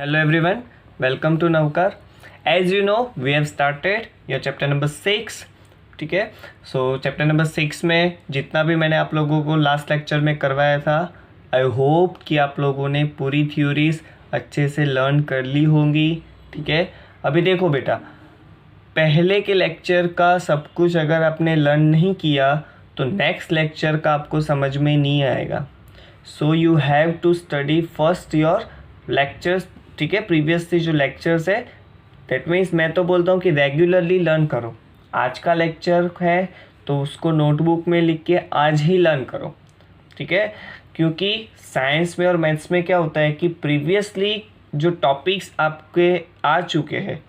Hello everyone, welcome to Navkar. As you know, we have started your chapter number 6. ठीक है, सो chapter number 6 में जितना भी मैंने आप लोगों को लास्ट लेक्चर में करवाया था, आई होप कि आप लोगों ने पूरी थ्योरीज अच्छे से लर्न कर ली होंगी. ठीक है, अभी देखो बेटा, पहले के लेक्चर का सब कुछ अगर आपने लर्न नहीं किया तो नेक्स्ट लेक्चर का आपको समझ में नहीं आएगा. So you have to study first your lectures. ठीक है, प्रीवियसली जो लेक्चर्स है, दैट मीन्स मैं तो बोलता हूँ कि रेगुलरली लर्न करो. आज का लेक्चर है तो उसको नोटबुक में लिख के आज ही लर्न करो. ठीक है, क्योंकि साइंस में और मैथ्स में क्या होता है कि प्रीवियसली जो टॉपिक्स आपके आ चुके हैं,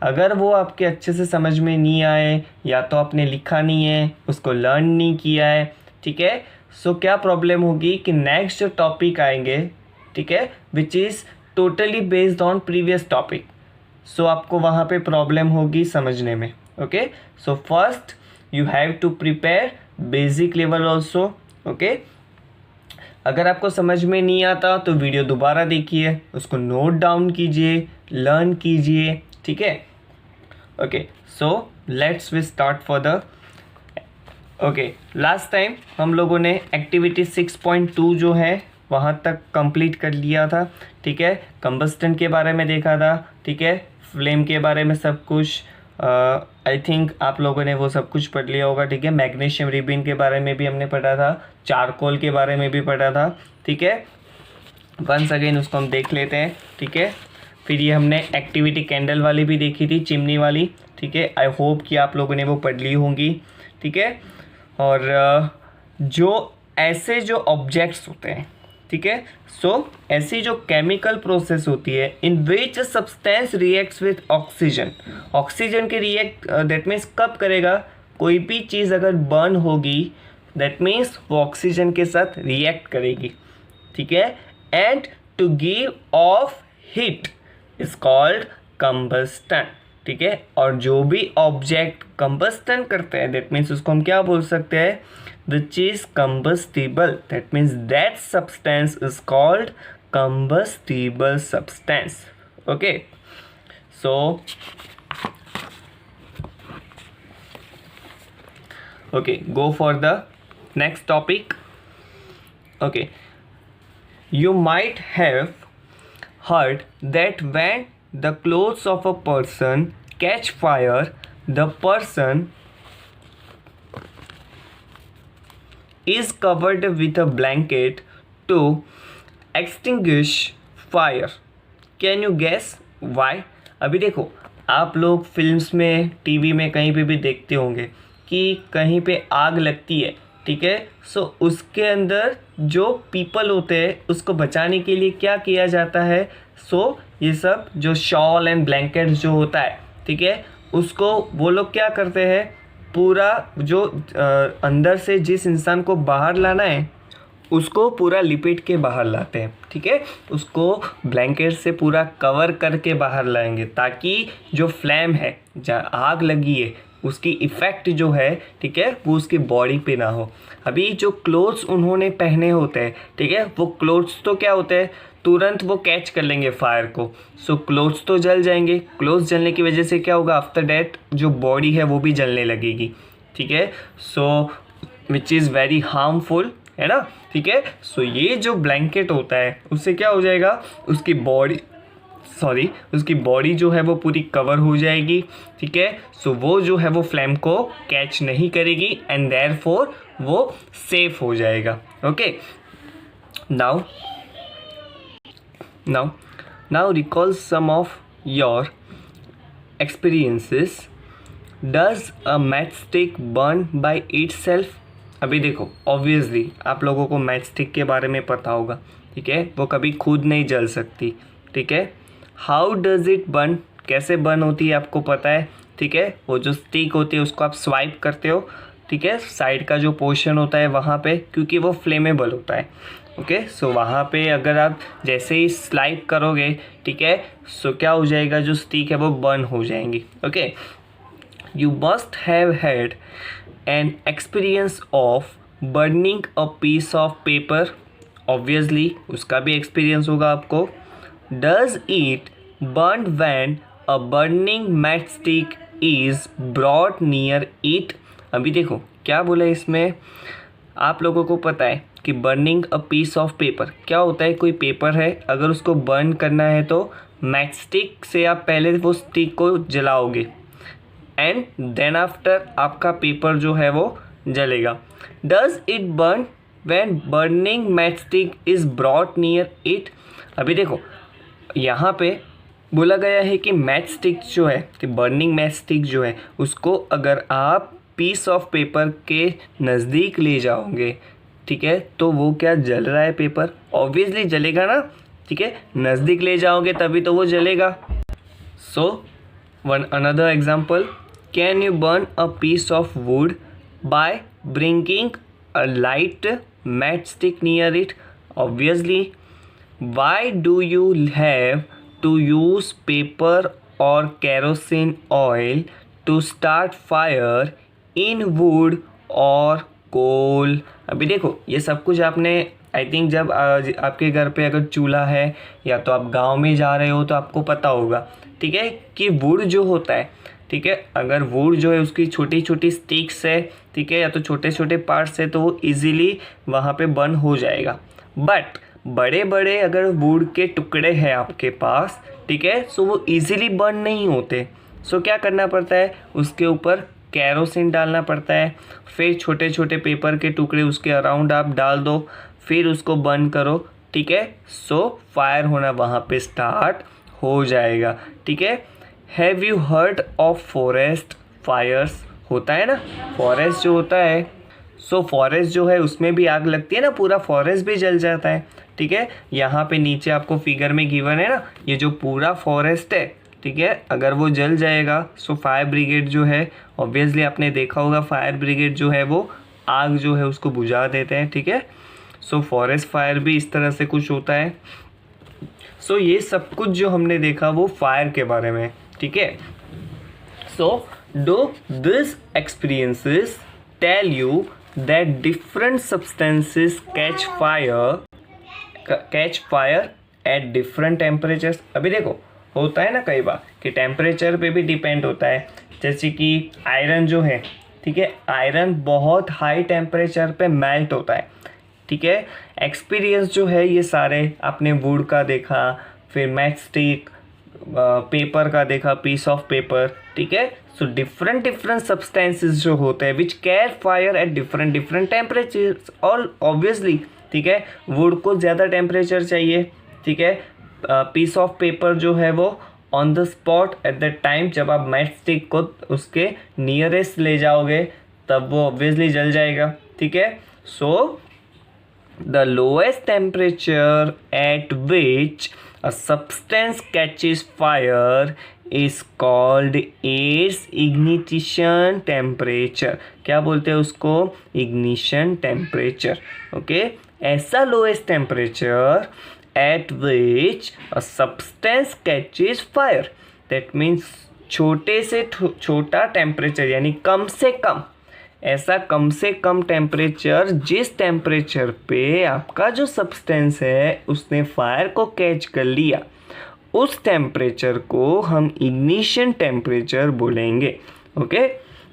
अगर वो आपके अच्छे से समझ में नहीं आए या तो आपने लिखा नहीं है, उसको लर्न नहीं किया है, ठीक है, सो क्या प्रॉब्लम होगी कि नेक्स्ट जो टॉपिक आएंगे, ठीक है, which is totally based on previous topic, so आपको वहाँ पे प्रॉब्लम होगी समझने में. Okay, so first you have to prepare basic level also. Okay, अगर आपको समझ में नहीं आता तो वीडियो दोबारा देखिए, उसको नोट डाउन कीजिए, लर्न कीजिए. ठीक है, okay, so let's we start for the. Okay, last time हम लोगों ने एक्टिविटी 6.2 जो है वहाँ तक कंप्लीट कर लिया था. ठीक है, कंबस्टन के बारे में देखा था. ठीक है, फ्लेम के बारे में सब कुछ, आई थिंक आप लोगों ने वो सब कुछ पढ़ लिया होगा. ठीक है, मैग्नीशियम रिबिन के बारे में भी हमने पढ़ा था, चारकोल के बारे में भी पढ़ा था. ठीक है, वंस अगेन उसको हम देख लेते हैं. ठीक है, फिर ये हमने एक्टिविटी कैंडल वाली भी देखी थी, चिमनी वाली. ठीक है, आई होप कि आप लोगों ने वो पढ़ ली होंगी. ठीक है, और जो ऐसे जो ऑब्जेक्ट्स होते हैं, ठीक है, सो ऐसी जो केमिकल प्रोसेस होती है in which substance reacts with oxygen. Oxygen के रिएक्ट, दैट मीन्स कब करेगा, कोई भी चीज़ अगर बर्न होगी दैट मीन्स वो ऑक्सीजन के साथ रिएक्ट करेगी. ठीक है, and to give off heat is called combustion. ठीक है, और जो भी ऑब्जेक्ट कंबस्टन करते हैं दैट मीन्स उसको हम क्या बोल सकते हैं, which is combustible. That means that substance is called combustible substance. Okay, so okay, go for the next topic. Okay, you might have heard that when the clothes of a person catch fire, the person is covered with a blanket to extinguish fire. Can you guess why? अभी देखो, आप लोग films में, TV में, कहीं पे भी देखते होंगे कि कहीं पे आग लगती है. ठीक है, सो उसके अंदर जो पीपल होते हैं उसको बचाने के लिए क्या किया जाता है, सो ये सब जो शॉल एंड ब्लैंकेट जो होता है, ठीक है, उसको वो लोग क्या करते हैं, पूरा जो अंदर से जिस इंसान को बाहर लाना है उसको पूरा लिपेट के बाहर लाते हैं. ठीक है, उसको ब्लैंकेट से पूरा कवर करके बाहर लाएंगे ताकि जो फ्लेम है, जहाँ आग लगी है, उसकी इफ़ेक्ट जो है, ठीक है, वो उसकी बॉडी पे ना हो. अभी जो क्लोथ्स उन्होंने पहने होते हैं, ठीक है, वो क्लोथ्स तो क्या होते हैं, तुरंत वो कैच कर लेंगे फायर को. सो क्लोथ्स तो जल जाएंगे. क्लोथ्स जलने की वजह से क्या होगा, आफ्टर डेट जो बॉडी है वो भी जलने लगेगी. ठीक है, सो विच इज़ वेरी हार्मफुल, है ना. ठीक है, सो ये जो ब्लैंकेट होता है उससे क्या हो जाएगा, उसकी बॉडी जो है वो पूरी कवर हो जाएगी. ठीक है, सो वो जो है वो फ्लेम को कैच नहीं करेगी एंड देयरफॉर वो सेफ हो जाएगा. Okay, now recall some of your experiences. Does a matchstick burn by itself? अभी देखो, ऑब्वियसली आप लोगों को मैचस्टिक के बारे में पता होगा. ठीक है, वो कभी खुद नहीं जल सकती. ठीक है, हाउ डज इट बर्न, कैसे बर्न होती है आपको पता है. ठीक है, वो जो स्टिक होती है उसको आप स्वाइप करते हो. ठीक है, साइड का जो पोर्शन होता है वहाँ पे, क्योंकि वो फ्लेमेबल होता है. ओके, सो वहाँ पे अगर आप जैसे ही स्लाइड करोगे, ठीक है, सो क्या हो जाएगा, जो स्टिक है वो बर्न हो जाएंगी. Okay, you must have had an experience of burning a piece of paper. Obviously उसका भी एक्सपीरियंस होगा आपको. Does it burn when a burning matchstick is brought near it. अभी देखो क्या बोला इसमें, आप लोगों को पता है कि burning a piece of paper क्या होता है। कोई पेपर है, अगर उसको बर्न करना है तो मैच स्टिक से आप पहले वो स्टिक को जलाओगे एंड देन आफ्टर आपका पेपर जो है वो जलेगा। Does it burn when burning match stick is brought near it. अभी देखो यहाँ पे बोला गया है कि मैच स्टिक जो है, कि बर्निंग मैच स्टिक जो है उसको अगर आप पीस ऑफ पेपर के नज़दीक ले जाओगे, ठीक है, तो वो क्या जल रहा है पेपर, ऑब्वियसली जलेगा ना, ठीक है, नज़दीक ले जाओगे तभी तो वो जलेगा। So one another example, can you burn a piece of wood by bringing a light matchstick near it. Obviously why do you have to use paper और kerosene oil to start fire in wood और coal. अभी देखो ये सब कुछ आपने I think जब आपके घर पे अगर चूल्हा है या तो आप गांव में जा रहे हो तो आपको पता होगा, ठीक है, कि वुड जो होता है, ठीक है, अगर वुड जो है उसकी छोटी छोटी स्टिक्स है, ठीक है, या तो छोटे छोटे पार्ट्स है तो वो इजीली वहाँ पे बर्न हो जाएगा। बट बड़े बड़े अगर वुड के टुकड़े हैं आपके पास, ठीक है, सो वो इजीली बर्न नहीं होते। सो क्या करना पड़ता है, उसके ऊपर केरोसिन डालना पड़ता है, फिर छोटे छोटे पेपर के टुकड़े उसके अराउंड आप डाल दो, फिर उसको बर्न करो, ठीक है, सो फायर होना वहाँ पे स्टार्ट हो जाएगा, ठीक है। Have you heard of forest fires, होता है ना फॉरेस्ट जो होता है, सो फॉरेस्ट जो है उसमें भी आग लगती है ना, पूरा फॉरेस्ट भी जल जाता है, ठीक है। यहाँ पे नीचे आपको फिगर में गिवन है ना, ये जो पूरा फॉरेस्ट है, ठीक है, अगर वो जल जाएगा सो फायर ब्रिगेड जो है, ऑब्वियसली आपने देखा होगा फायर ब्रिगेड जो है वो आग जो है उसको बुझा देते हैं, ठीक है। सो फॉरेस्ट फायर भी इस तरह से कुछ होता है। सो ये सब कुछ जो हमने देखा वो फायर के बारे में, ठीक है। So do this experiences tell you that different substances catch fire at different temperatures. अभी देखो होता है ना कई बार कि टेम्परेचर पे भी डिपेंड होता है, जैसे कि आयरन जो है, ठीक है, आयरन बहुत हाई टेम्परेचर पे मेल्ट होता है, ठीक है। एक्सपीरियंस जो है ये सारे आपने वुड का देखा, फिर मैच स्टिक, पेपर का देखा, पीस ऑफ पेपर, ठीक है। सो डिफरेंट सब्सटेंसेस जो होते हैं which catch fire at different temperatures, और ऑब्वियसली, ठीक है, वुड को ज़्यादा टेम्परेचर चाहिए, ठीक है। पीस ऑफ पेपर जो है वो on the spot at the time जब आप मैच स्टिक को उसके नियरेस्ट ले जाओगे तब वो ऑब्वियसली जल जाएगा, ठीक है। So the lowest temperature at which a substance catches fire is called its ignition temperature. क्या बोलते हैं उसको, इग्निशन टेम्परेचर, ओके। ऐसा lowest temperature at which a substance catches fire, that means छोटे से छोटा टेम्परेचर यानी कम से कम, ऐसा कम से कम टेम्परेचर जिस टेम्परेचर पे आपका जो सब्सटेंस है उसने फायर को कैच कर लिया, उस टेम्परेचर को हम इग्निशन टेम्परेचर बोलेंगे, ओके।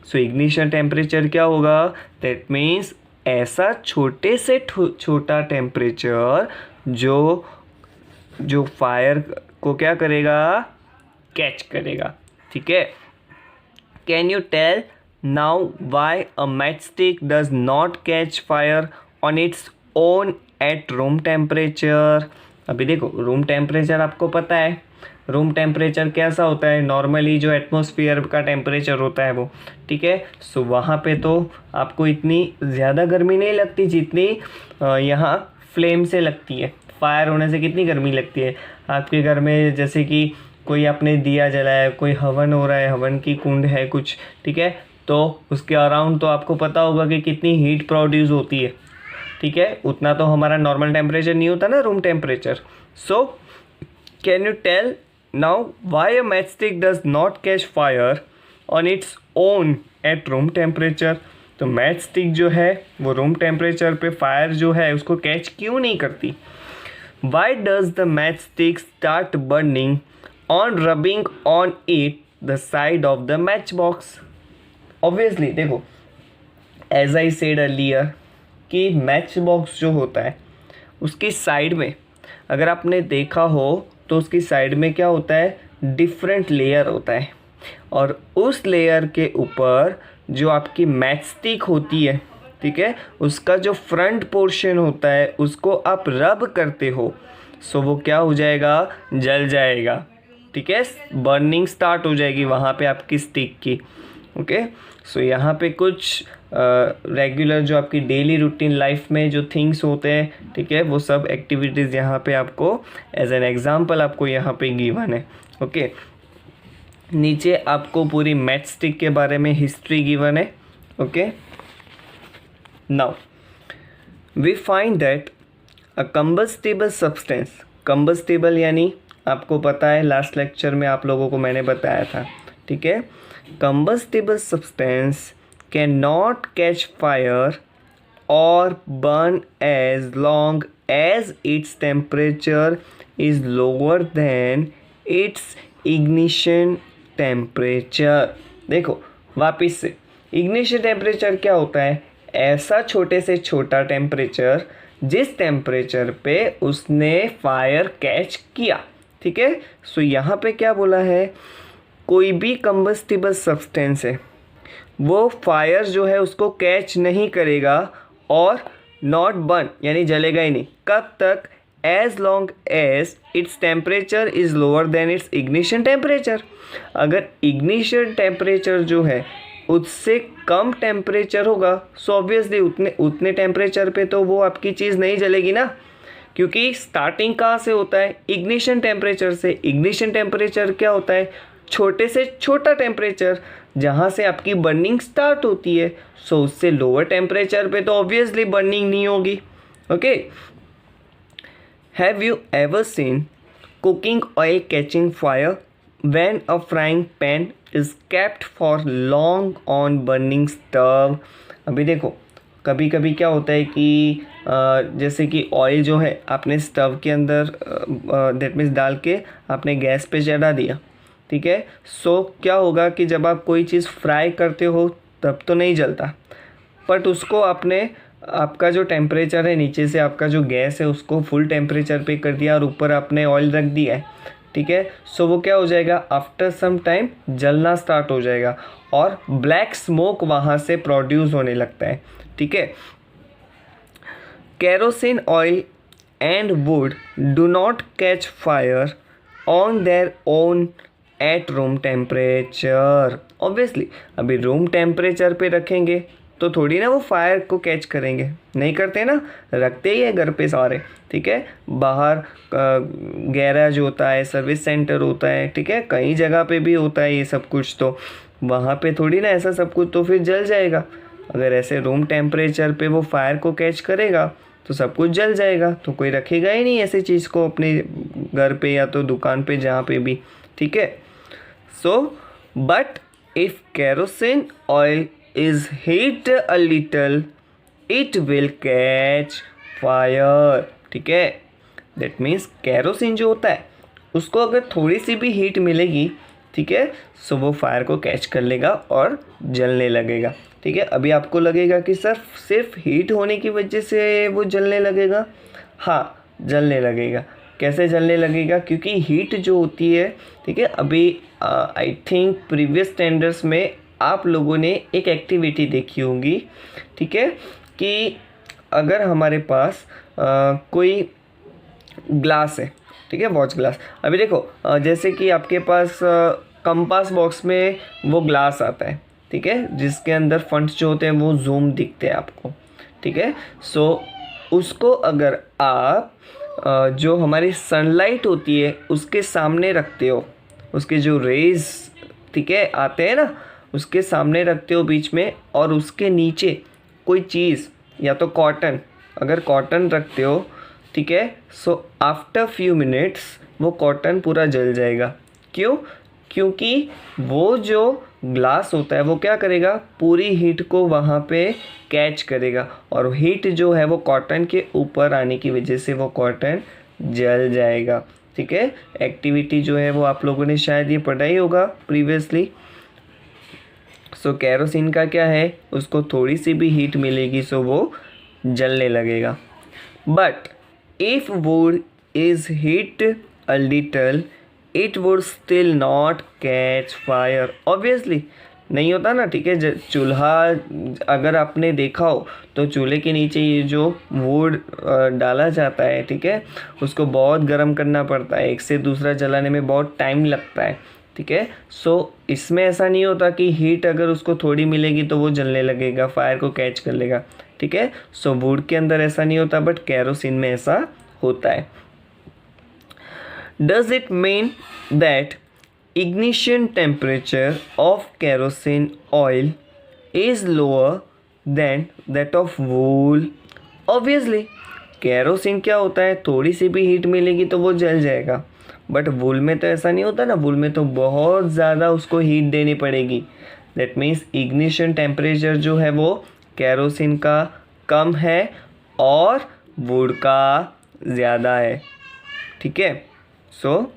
सो इग्निशन टेम्परेचर क्या होगा, दैट मीन्स ऐसा छोटे से छोटा टेम्परेचर जो फायर को क्या करेगा, कैच करेगा, ठीक है। Can you tell now why a match stick does not catch fire on its own at room temperature. अभी देखो रूम टेम्परेचर आपको पता है, रूम टेम्परेचर कैसा होता है, नॉर्मली जो एटमॉस्फेयर का टेम्परेचर होता है वो, ठीक है। सो वहाँ पे तो आपको इतनी ज़्यादा गर्मी नहीं लगती जितनी यहाँ फ्लेम से लगती है, फायर होने से कितनी गर्मी लगती है आपके घर में, जैसे कि कोई आपने दिया जलाया, कोई हवन हो रहा है, हवन की कुंड है कुछ, ठीक है, तो उसके अराउंड तो आपको पता होगा कि कितनी हीट प्रोड्यूस होती है, ठीक है। उतना तो हमारा नॉर्मल टेम्परेचर नहीं होता ना, room temperature. So can you tell now why a match stick does not catch fire on its own at room temperature. तो मैच स्टिक जो है वो रूम टेम्परेचर पे फायर जो है उसको कैच क्यों नहीं करती। Why does the matchstick start burning on rubbing on it the side of the matchbox? Obviously देखो, एज आई सेड अर्लियर कि मैच बॉक्स जो होता है उसकी साइड में अगर आपने देखा हो तो उसकी साइड में क्या होता है, डिफरेंट लेयर होता है, और उस लेयर के ऊपर जो आपकी मैच स्टिक होती है, ठीक है, उसका जो फ्रंट पोर्शन होता है उसको आप रब करते हो, सो वो क्या हो जाएगा, जल जाएगा, ठीक है, बर्निंग स्टार्ट हो जाएगी वहाँ पे आपकी स्टिक की। ओके, सो यहाँ पे कुछ रेगुलर जो आपकी डेली रूटीन लाइफ में जो थिंग्स होते हैं, ठीक है, वो सब एक्टिविटीज़ यहाँ पे आपको एज एन एग्जांपल आपको यहाँ पे गिवन है। ओके, नीचे आपको पूरी मैच स्टिक के बारे में हिस्ट्री गिवन है। Okay, now we find that a combustible substance, combustible यानी आपको पता है लास्ट लेक्चर में आप लोगों को मैंने बताया था, ठीक है, combustible substance cannot catch fire or burn as long as its temperature is lower than its ignition temperature। देखो वापिस से, इग्निशन टेम्परेचर क्या होता है, ऐसा छोटे से छोटा टेम्परेचर जिस टेम्परेचर पे उसने फायर कैच किया, ठीक है। सो यहाँ पे क्या बोला है, कोई भी कंबस्टिबल सब्सटेंस है वो फायर जो है उसको कैच नहीं करेगा और नॉट बर्न यानी जलेगा ही नहीं, कब तक, as long as its temperature is lower than its ignition temperature. अगर इग्निशन टेम्परेचर जो है उससे कम टेम्परेचर होगा, सो ऑब्वियसली उतने टेम्परेचर पे तो वो आपकी चीज़ नहीं जलेगी ना, क्योंकि स्टार्टिंग कहाँ से होता है, इग्निशन टेम्परेचर से। इग्निशन टेम्परेचर क्या होता है, छोटे से छोटा टेम्परेचर जहाँ से आपकी बर्निंग स्टार्ट होती है, सो उससे लोअर टेम्परेचर पे तो ऑब्वियसली बर्निंग नहीं होगी। Okay, have you ever seen cooking oil catching fire when a frying pan is kept for long on burning stove. अभी देखो कभी कभी क्या होता है कि जैसे कि ऑयल जो है आपने स्टव के अंदर दैट मीन्स डाल के आपने गैस पे चढ़ा दिया, ठीक है, सो क्या होगा कि जब आप कोई चीज़ फ्राई करते हो तब तो नहीं जलता, बट उसको आपका जो टेम्परेचर है नीचे से आपका जो गैस है उसको फुल टेम्परेचर पे कर दिया और ऊपर आपने ऑयल रख दिया है, ठीक है, सो वो क्या हो जाएगा, आफ्टर सम टाइम जलना स्टार्ट हो जाएगा और ब्लैक स्मोक वहाँ से प्रोड्यूस होने लगता है, ठीक है। Kerosene oil and would do not catch fire on their own at room temperature. Obviously अभी रूम टेम्परेचर पे रखेंगे तो थोड़ी ना वो फायर को कैच करेंगे, नहीं करते ना, रखते ही है घर पे सारे, ठीक है, बाहर गैराज होता है, सर्विस सेंटर होता है, ठीक है, कई जगह पे भी होता है ये सब कुछ, तो वहाँ पे थोड़ी ना ऐसा सब कुछ तो फिर जल जाएगा। अगर ऐसे रूम टेम्परेचर पे वो फायर को कैच करेगा तो सब कुछ जल जाएगा, तो कोई रखेगा ही नहीं ऐसी चीज़ को अपने घर पे या तो दुकान पे जहाँ पे भी, ठीक है। So, but if kerosene oil is heated a little, it will catch fire, ठीक है। That means kerosene जो होता है उसको अगर थोड़ी सी भी हीट मिलेगी, ठीक है, सो वो फायर को कैच कर लेगा और जलने लगेगा, ठीक है। अभी आपको लगेगा कि सर सिर्फ हीट होने की वजह से वो जलने लगेगा, हाँ जलने लगेगा। कैसे जलने लगेगा, क्योंकि हीट जो होती है, ठीक है, अभी आई थिंक प्रीवियस स्टैंडर्ड्स में आप लोगों ने एक एक्टिविटी देखी होगी, ठीक है, कि अगर हमारे पास कोई ग्लास है, ठीक है, वॉच ग्लास, अभी देखो जैसे कि आपके पास कंपास बॉक्स में वो ग्लास आता है, ठीक है, जिसके अंदर फंड्स जो होते हैं वो जूम दिखते हैं आपको, ठीक है। सो उसको अगर आप जो हमारी सनलाइट होती है उसके सामने रखते हो, उसके जो रेज, ठीक है, आते हैं ना, उसके सामने रखते हो बीच में, और उसके नीचे कोई चीज़ या तो कॉटन, अगर कॉटन रखते हो, ठीक है, सो आफ्टर फ्यू मिनट्स वो कॉटन पूरा जल जाएगा। क्यों, क्योंकि वो जो ग्लास होता है वो क्या करेगा, पूरी हीट को वहाँ पे कैच करेगा, और हीट जो है वो कॉटन के ऊपर आने की वजह से वो कॉटन जल जाएगा। ठीक है, एक्टिविटी जो है वो आप लोगों ने शायद ये पढ़ा ही होगा प्रीवियसली। सो केरोसिन का क्या है, उसको थोड़ी सी भी हीट मिलेगी सो वो जलने लगेगा। But if would is heat a little it would still not catch fire. Obviously नहीं होता ना। ठीक है, चूल्हा अगर आपने देखा हो तो चूल्हे के नीचे ये जो वुड डाला जाता है, ठीक है, उसको बहुत गर्म करना पड़ता है, एक से दूसरा जलाने में बहुत टाइम लगता है। ठीक है, सो इसमें ऐसा नहीं होता कि हीट अगर उसको थोड़ी मिलेगी तो वो जलने लगेगा, फायर को कैच कर लेगा। ठीक है, सो वुड के अंदर ऐसा नहीं होता, बट केरोसिन में ऐसा होता है। Does it mean that ignition temperature of kerosene oil is lower than that of wool? Obviously kerosene क्या होता है, थोड़ी सी भी हीट मिलेगी तो वो जल जाएगा, बट वूल में तो ऐसा नहीं होता ना। वूल में तो बहुत ज़्यादा उसको हीट देनी पड़ेगी। दैट मीन्स इग्निशन टेम्परेचर जो है वो केरोसिन का कम है और वुड का ज़्यादा है। ठीक है, सो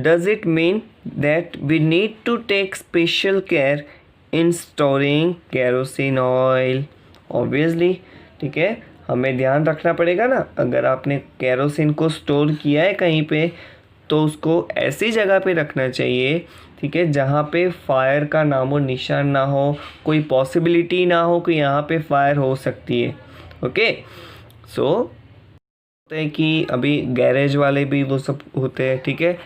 does it mean that we need to take special care in storing kerosene oil? Obviously, ठीक है, हमें ध्यान रखना पड़ेगा ना। अगर आपने केरोसिन को स्टोर किया है कहीं पे तो उसको ऐसी जगह पे रखना चाहिए, ठीक है, जहाँ पे फायर का नामो निशान ना हो, कोई पॉसिबिलिटी ना हो कि यहाँ पे फायर हो सकती है। ओके, सो होता है कि अभी गैरेज वाले भी वो सब होते हैं। ठीक है,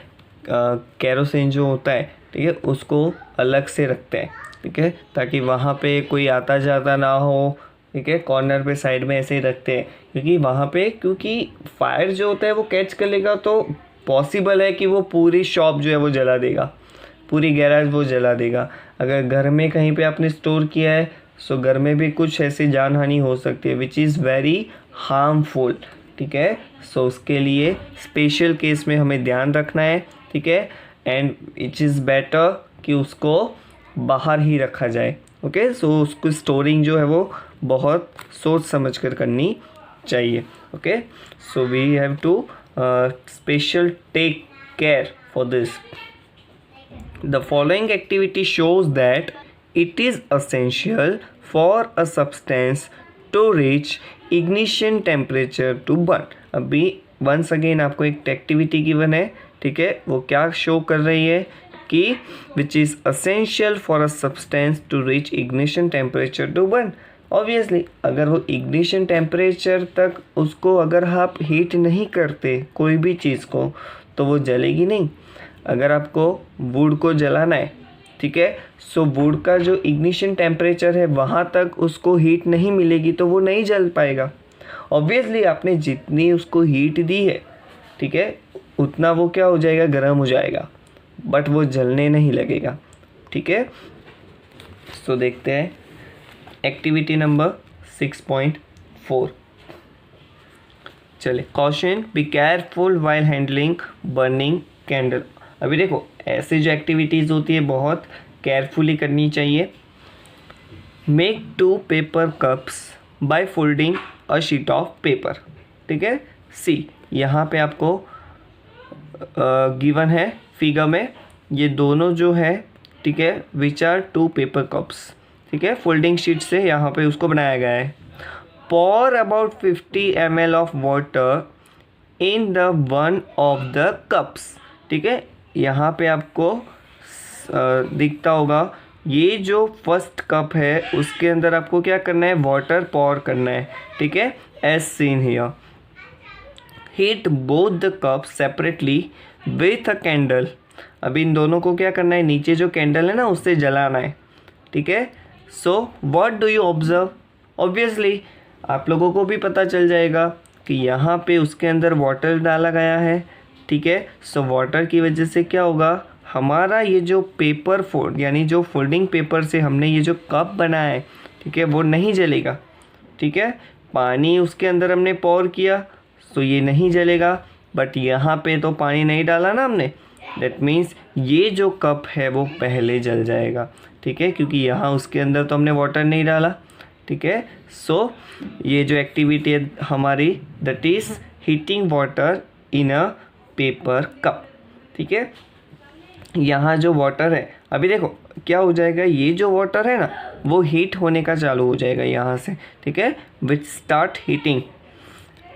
केरोसिन जो होता है, ठीक है, उसको अलग से रखते हैं। ठीक है, ताकि वहाँ पे कोई आता जाता ना हो। ठीक है, कॉर्नर पे साइड में ऐसे ही रखते हैं, क्योंकि वहाँ पे क्योंकि फायर जो होता है वो कैच कर लेगा तो पॉसिबल है कि वो पूरी शॉप जो है वो जला देगा, पूरी गैराज वो जला देगा। अगर घर में कहीं पे आपने स्टोर किया है सो घर में भी कुछ ऐसी जान हानि हो सकती है विच इज़ वेरी हार्मफुल। ठीक है, सो उसके लिए स्पेशल केस में हमें ध्यान रखना है। ठीक है, एंड इट इज़ बेटर कि उसको बाहर ही रखा जाए। ओके, सो उसको स्टोरिंग जो है वो बहुत सोच समझ कर करनी चाहिए। Okay, so we have to special take care for this. The following activity shows that it is essential for a substance to reach ignition temperature to burn। अभी वंस अगेन आपको एक एक्टिविटी गिवन है। ठीक है, वो क्या show कर रही है कि which is essential for a substance to reach ignition temperature to burn. Obviously अगर वो इग्निशन टेम्परेचर तक उसको अगर आप हीट नहीं करते कोई भी चीज़ को तो वो जलेगी नहीं। अगर आपको वुड को जलाना है, ठीक है, सो वुड का जो इग्निशन टेम्परेचर है वहाँ तक उसको हीट नहीं मिलेगी तो वो नहीं जल पाएगा। ऑब्वियसली आपने जितनी उसको हीट दी है, ठीक है, उतना वो क्या हो जाएगा, गर्म हो जाएगा, बट वो जलने नहीं लगेगा। ठीक है, सो देखते हैं एक्टिविटी नंबर 6.4। चले, caution be careful while handling burning candle. अभी देखो ऐसे जो एक्टिविटीज़ होती है बहुत केयरफुली करनी चाहिए। Make 2 paper cups by folding a sheet of paper. ठीक है, सी यहाँ पे आपको गिवन है फिगर में ये दोनों जो है, ठीक है, विच आर 2 पेपर कप्स। ठीक है, फोल्डिंग शीट से यहाँ पे उसको बनाया गया है। pour about 50 ml of water in the one of the cups। ठीक है, यहाँ पे आपको दिखता होगा ये जो फर्स्ट कप है उसके अंदर आपको क्या करना है, वाटर पॉर करना है। ठीक है, as seen here. Heat both the cup separately with a candle. अभी इन दोनों को क्या करना है, नीचे जो कैंडल है ना उससे जलाना है। ठीक है, so what do you observe. Obviously आप लोगों को भी पता चल जाएगा कि यहाँ पे उसके अंदर वाटर डाला गया है। ठीक है, सो वाटर की वजह से क्या होगा, हमारा ये जो पेपर फोल्ड यानी जो फोल्डिंग पेपर से हमने ये जो कप बनाया है, ठीक है, वो नहीं जलेगा। ठीक है, पानी उसके अंदर हमने पॉर किया सो ये नहीं जलेगा, बट यहाँ पे तो पानी नहीं डाला ना हमने, दैट मीन्स ये जो कप है वो पहले जल जाएगा। ठीक है, क्योंकि यहाँ उसके अंदर तो हमने वाटर नहीं डाला। ठीक है, सो ये जो एक्टिविटी है हमारी that is heating water in a paper cup. ठीक है, यहाँ जो वाटर है, अभी देखो क्या हो जाएगा, ये जो वाटर है ना वो हीट होने का चालू हो जाएगा यहाँ से। ठीक है, विच स्टार्ट हीटिंग,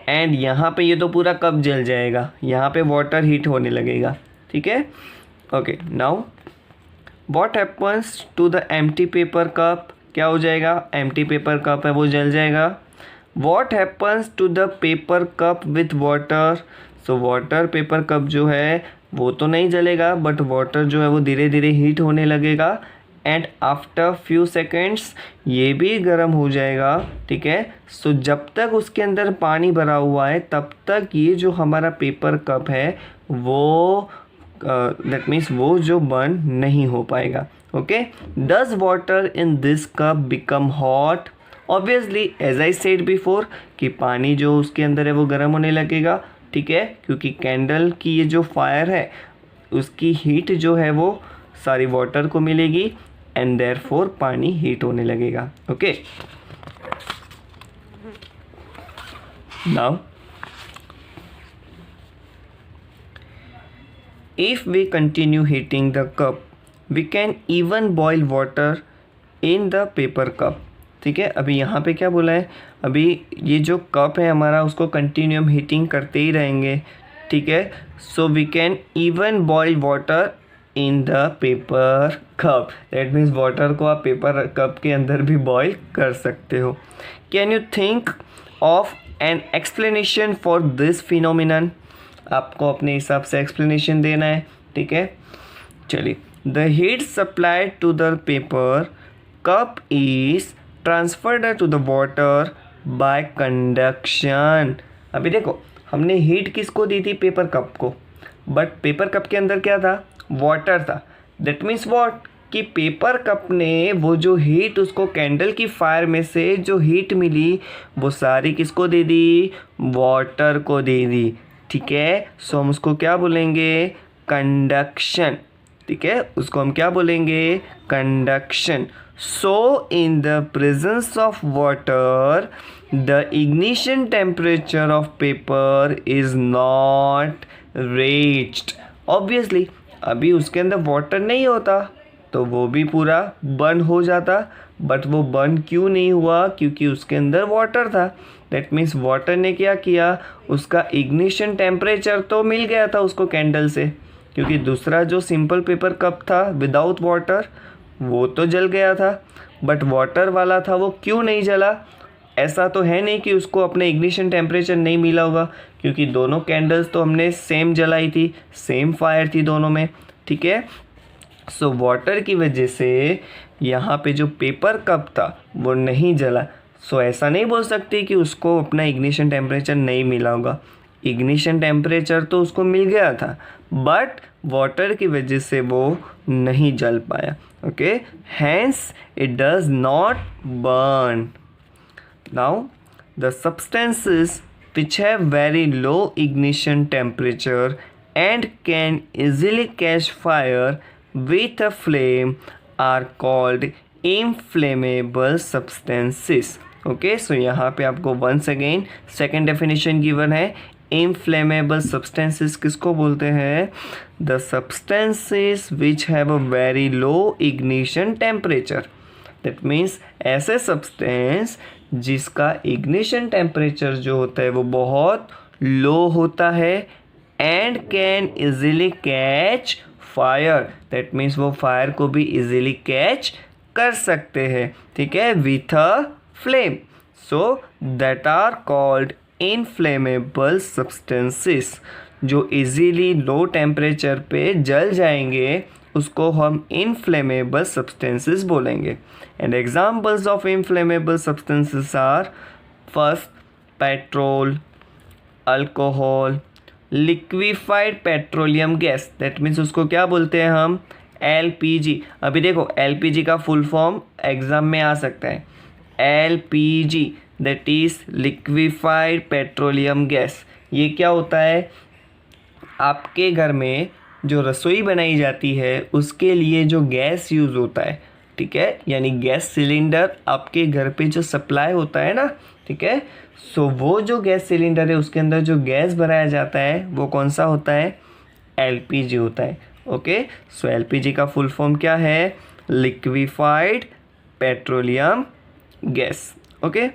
एंड यहाँ पे ये तो पूरा कप जल जाएगा, यहाँ पे वाटर हीट होने लगेगा। ठीक है, okay. Now what happens to the empty paper cup, क्या हो जाएगा, एम्प्टी पेपर कप है वो जल जाएगा। What happens to the paper cup with water, so water paper cup जो है वो तो नहीं जलेगा, बट वाटर जो है वो धीरे धीरे हीट होने लगेगा, एंड आफ्टर फ्यू सेकेंड्स ये भी गर्म हो जाएगा। ठीक है, सो जब तक उसके अंदर पानी भरा हुआ है तब तक ये जो हमारा पेपर कप है वो दैट मीन्स वो जो बर्न नहीं हो पाएगा। Okay, does water in this cup become hot, obviously as I said before कि पानी जो उसके अंदर है वो गर्म होने लगेगा। ठीक है, क्योंकि कैंडल की ये जो फायर है उसकी हीट जो है वो सारी वाटर को मिलेगी, एंड देयरफॉर पानी हीट होने लगेगा। Okay, now if we continue heating the cup we can even boil water in the paper cup। ठीक है, अभी यहाँ पे क्या बोला है, अभी ये जो कप है हमारा उसको कंटिन्यू हम हीटिंग करते ही रहेंगे। ठीक है, so we can even boil water in the paper cup, that means water को आप पेपर कप के अंदर भी बॉयल कर सकते हो। Can you think of an explanation for this phenomenon, आपको अपने हिसाब से एक्सप्लेनेशन देना है। ठीक है, चलिए, the heat supplied to the paper cup is transferred to the water by conduction. अभी देखो हमने हीट किसको दी थी, पेपर कप को, बट पेपर कप के अंदर क्या था, वाटर था। दैट मीन्स व्हाट, कि पेपर कप ने वो जो हीट उसको कैंडल की फायर में से जो हीट मिली वो सारी किसको दे दी, वाटर को दे दी। ठीक है, सो हम उसको क्या बोलेंगे, कंडक्शन। ठीक है, उसको हम क्या बोलेंगे, conduction. So in the presence of water the ignition temperature of paper is not reached. Obviously अभी उसके अंदर वाटर नहीं होता तो वो भी पूरा बर्न हो जाता, बट वो बर्न क्यों नहीं हुआ, क्योंकि उसके अंदर वाटर था। दैट मीन्स वाटर ने क्या किया, उसका इग्निशन टेम्परेचर तो मिल गया था उसको कैंडल से, क्योंकि दूसरा जो सिंपल पेपर कप था विदाउट वाटर वो तो जल गया था, बट वाटर वाला था वो क्यों नहीं जला, ऐसा तो है नहीं कि उसको अपने इग्निशन टेम्परेचर नहीं मिला होगा, क्योंकि दोनों कैंडल्स तो हमने सेम जलाई थी, सेम फायर थी दोनों में। ठीक है, सो वाटर की वजह से यहाँ पे जो पेपर कप था वो नहीं जला। सो ऐसा नहीं बोल सकते कि उसको अपना इग्निशन टेम्परेचर नहीं मिला होगा, इग्निशन टेम्परेचर तो उसको मिल गया था, बट वाटर की वजह से वो नहीं जल पाया। Okay, hence it does not burn. Now the substances which have very low ignition temperature and can easily catch fire with a flame are called inflammable substances। Okay, so यहाँ पे आपको once again second definition given है। Inflammable substances किसको बोलते हैं, the substances which have a very low ignition temperature. That means ऐसे substance जिसका ignition temperature जो होता है वो बहुत लो होता है, and can easily catch fire. That means वो फायर को भी इजीली कैच कर सकते हैं। ठीक है, with a flame, so that are called inflammable substances. जो इजीली लो टेम्परेचर पे जल जाएंगे उसको हम इनफ्लेमेबल सब्सटेंसेस बोलेंगे। And examples of inflammable substances are first petrol, alcohol, liquefied petroleum gas. That means उसको क्या बोलते हैं हम, एलपीजी। अभी देखो एलपीजी का फुल फॉर्म एग्जाम में आ सकता है, LPG that is liquefied petroleum gas. ये क्या होता है, आपके घर में जो रसोई बनाई जाती है उसके लिए जो गैस यूज़ होता है, ठीक है, यानी गैस सिलेंडर आपके घर पे जो सप्लाई होता है ना, ठीक है, सो वो जो गैस सिलेंडर है उसके अंदर जो गैस भराया जाता है वो कौन सा होता है, एलपीजी होता है। ओके, सो एलपीजी का फुल फॉर्म क्या है, liquefied petroleum gas. Okay,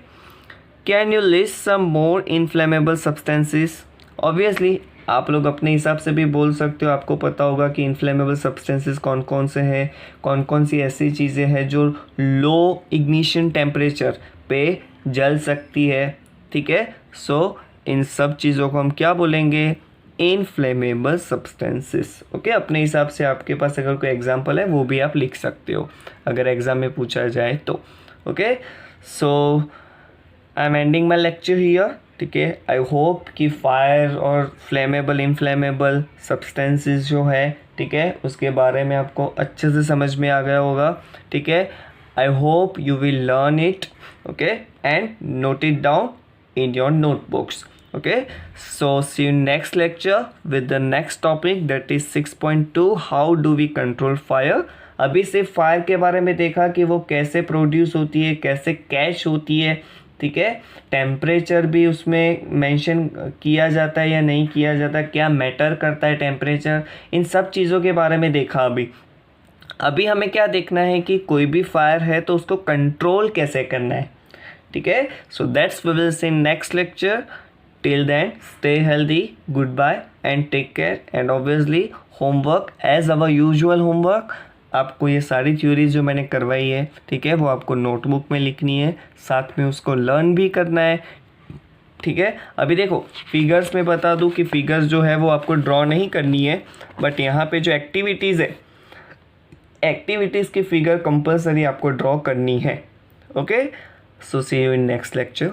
can you list some more inflammable substances. Obviously आप लोग अपने हिसाब से भी बोल सकते हो, आपको पता होगा कि इनफ्लेमेबल सब्सटेंसेस कौन कौन से हैं, कौन कौन सी ऐसी चीज़ें हैं जो लो इग्निशन टेम्परेचर पे जल सकती है, ठीक है। सो इन सब चीज़ों को हम क्या बोलेंगे, इनफ्लेमेबल सब्सटेंसेस। ओके, अपने हिसाब से आपके पास अगर कोई एग्जांपल है वो भी आप लिख सकते हो अगर एग्ज़ाम में पूछा जाए तो। Okay, so I am ending my lecture here, ठीक है। आई होप कि फायर और फ्लेमेबल इनफ्लेमेबल सब्सटेंसेस जो है, ठीक है, उसके बारे में आपको अच्छे से समझ में आ गया होगा, ठीक है। I hope you will learn it, okay, and note it down in your notebooks. Okay, so see you next lecture with the next topic, that is 6.2, how do we control fire। अभी सिर्फ fire के बारे में देखा कि वो कैसे produce होती है, कैसे कैच होती है, ठीक है। टेम्परेचर भी उसमें मेंशन किया जाता है या नहीं किया जाता, क्या मैटर करता है टेम्परेचर, इन सब चीज़ों के बारे में देखा। अभी हमें क्या देखना है कि कोई भी फायर है तो उसको कंट्रोल कैसे करना है, ठीक है। So that's we will see next lecture. Till then stay healthy, good bye and take care. And obviously homework as our usual homework, आपको ये सारी थ्योरीज जो मैंने करवाई है, ठीक है, वो आपको नोटबुक में लिखनी है, साथ में उसको लर्न भी करना है, ठीक है। अभी देखो फिगर्स में बता दूं कि फिगर्स जो है वो आपको ड्रॉ नहीं करनी है, बट यहाँ पे जो एक्टिविटीज़ है, एक्टिविटीज़ की फिगर कंपलसरी आपको ड्रॉ करनी है। Okay, so see you in next lecture।